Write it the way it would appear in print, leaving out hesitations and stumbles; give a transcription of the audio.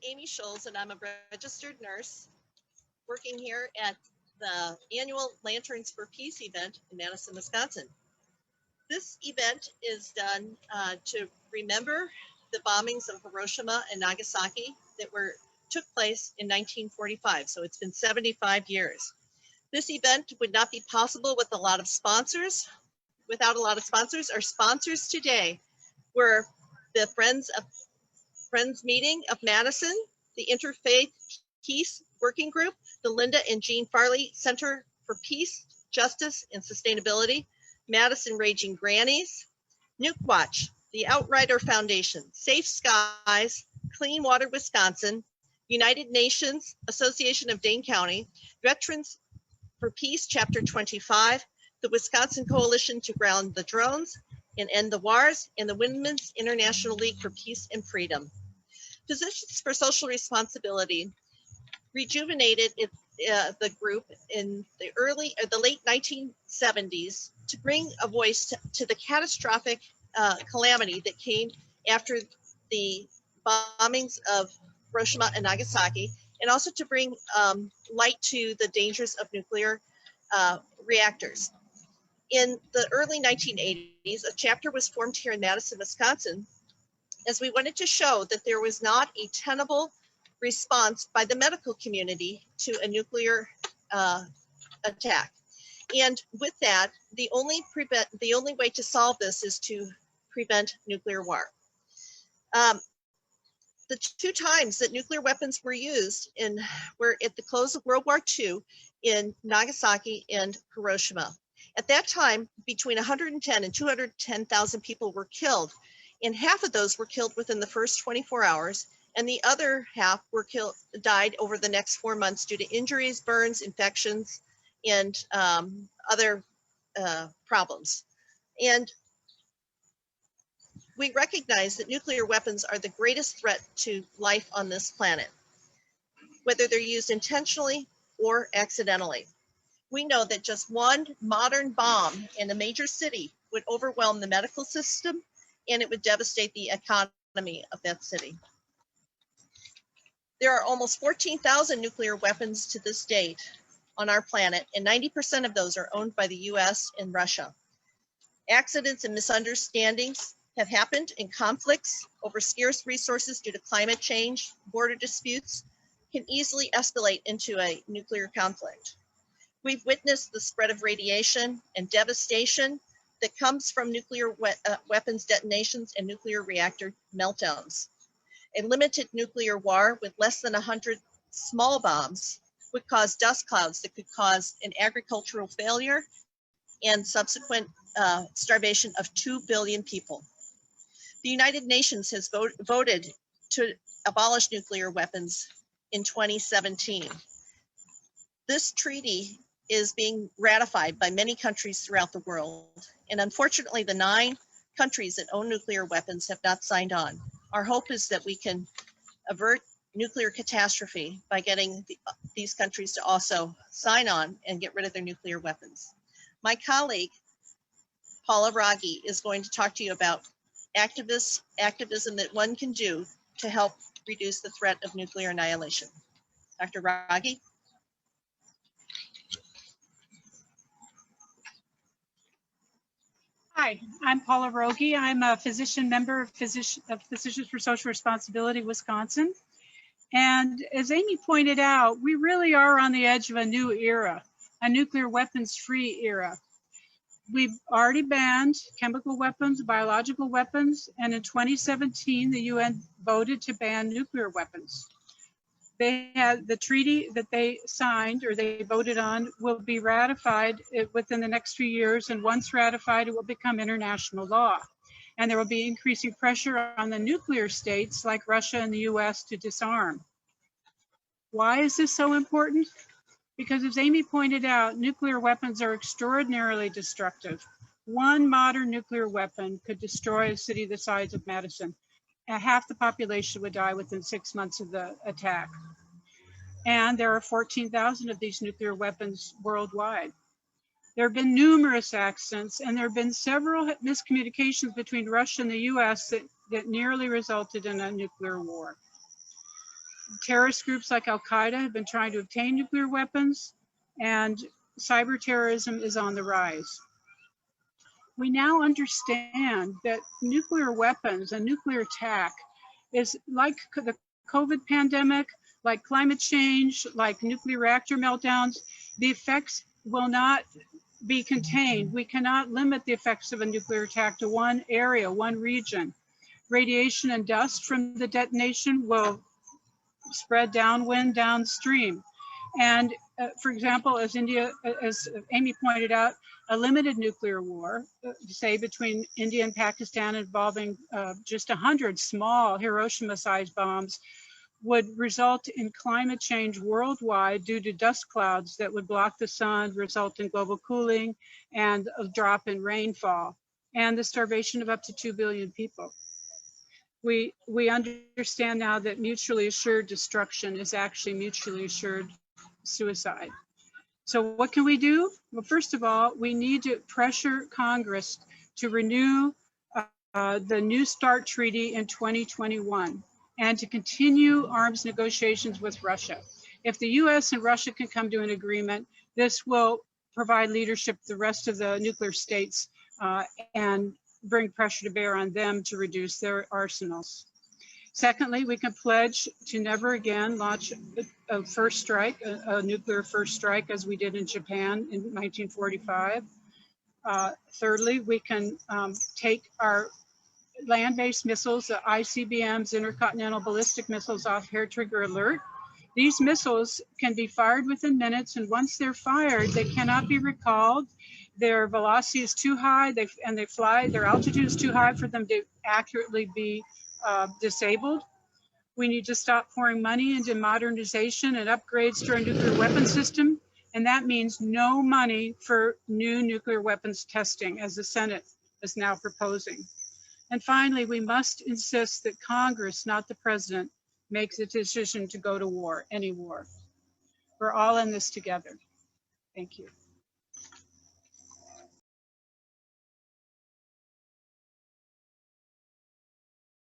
Amy Scholes, and I'm a registered nurse working here at the annual Lanterns for Peace event in Madison, Wisconsin. This event is done to remember the bombings of Hiroshima and Nagasaki that took place in 1945. So it's been 75 years. This event would not be possible with a lot of sponsors. Without a lot of sponsors, our sponsors today were the Friends Meeting of Madison, the Interfaith Peace Working Group, the Linda and Jean Farley Center for Peace, Justice, and Sustainability, Madison Raging Grannies, Nuke Watch, the Outrider Foundation, Safe Skies, Clean Water Wisconsin, United Nations, Association of Dane County, Veterans for Peace, Chapter 25, the Wisconsin Coalition to Ground the Drones and End the Wars, and the Women's International League for Peace and Freedom. Physicians for Social Responsibility rejuvenated the group in the late 1970s to bring a voice to the catastrophic calamity that came after the bombings of Hiroshima and Nagasaki, and also to bring light to the dangers of nuclear reactors. In the early 1980s, a chapter was formed here in Madison, Wisconsin, as we wanted to show that there was not a tenable response by the medical community to a nuclear attack. And with that, the only way to solve this is to prevent nuclear war. The two times that nuclear weapons were used were at the close of World War II in Nagasaki and Hiroshima. At that time, between 110 and 210,000 people were killed, and half of those were killed within the first 24 hours, and the other half died over the next 4 months due to injuries, burns, infections, and other problems. And we recognize that nuclear weapons are the greatest threat to life on this planet, whether they're used intentionally or accidentally. We know that just one modern bomb in a major city would overwhelm the medical system, and it would devastate the economy of that city. There are almost 14,000 nuclear weapons to this date on our planet, and 90% of those are owned by the US and Russia. Accidents and misunderstandings have happened in conflicts over scarce resources due to climate change, border disputes, can easily escalate into a nuclear conflict. We've witnessed the spread of radiation and devastation that comes from nuclear weapons detonations and nuclear reactor meltdowns. A limited nuclear war with less than 100 small bombs would cause dust clouds that could cause an agricultural failure and subsequent starvation of 2 billion people. The United Nations has voted to abolish nuclear weapons in 2017. This treaty is being ratified by many countries throughout the world. And unfortunately, the 9 countries that own nuclear weapons have not signed on. Our hope is that we can avert nuclear catastrophe by getting these countries to also sign on and get rid of their nuclear weapons. My colleague, Paula Raggi, is going to talk to you about activism that one can do to help reduce the threat of nuclear annihilation. Dr. Raggi? Hi, I'm Paula Rogge. I'm a physician member of Physicians for Social Responsibility, Wisconsin. And as Amy pointed out, we really are on the edge of a new era, a nuclear weapons-free era. We've already banned chemical weapons, biological weapons, and in 2017, the UN voted to ban nuclear weapons. They had the treaty that they signed or they voted on will be ratified within the next few years, and once ratified, it will become international law. And there will be increasing pressure on the nuclear states like Russia and the US to disarm. Why is this so important? Because as Amy pointed out, nuclear weapons are extraordinarily destructive. One modern nuclear weapon could destroy a city the size of Madison. Half the population would die within 6 months of the attack. And there are 14,000 of these nuclear weapons worldwide. There have been numerous accidents, and there have been several miscommunications between Russia and the US that nearly resulted in a nuclear war. Terrorist groups like Al-Qaeda have been trying to obtain nuclear weapons, and cyber terrorism is on the rise. We now understand that nuclear weapons and nuclear attack is like the COVID pandemic, like climate change, like nuclear reactor meltdowns. The effects will not be contained. We cannot limit the effects of a nuclear attack to one area, one region. Radiation and dust from the detonation will spread downwind, downstream. And for example, as Amy pointed out, a limited nuclear war, say between India and Pakistan, involving just 100 small Hiroshima-sized bombs, would result in climate change worldwide due to dust clouds that would block the sun, result in global cooling and a drop in rainfall, and the starvation of up to 2 billion people. We understand now that mutually assured destruction is actually mutually assured suicide. So what can we do? Well, first of all, we need to pressure Congress to renew the New START Treaty in 2021 and to continue arms negotiations with Russia. If the US and Russia can come to an agreement, this will provide leadership to the rest of the nuclear states and bring pressure to bear on them to reduce their arsenals. Secondly, we can pledge to never again launch a first strike, a nuclear first strike, as we did in Japan in 1945. Thirdly, we can take our land-based missiles, the ICBMs, intercontinental ballistic missiles, off hair trigger alert. These missiles can be fired within minutes, and once they're fired, they cannot be recalled. Their velocity is too high, and they fly, their altitude is too high for them to accurately be disabled. We need to stop pouring money into modernization and upgrades to our nuclear weapon system, and that means no money for new nuclear weapons testing, as the Senate is now proposing. And finally, we must insist that Congress, not the president, makes a decision to go to war, any war. We're all in this together. Thank you.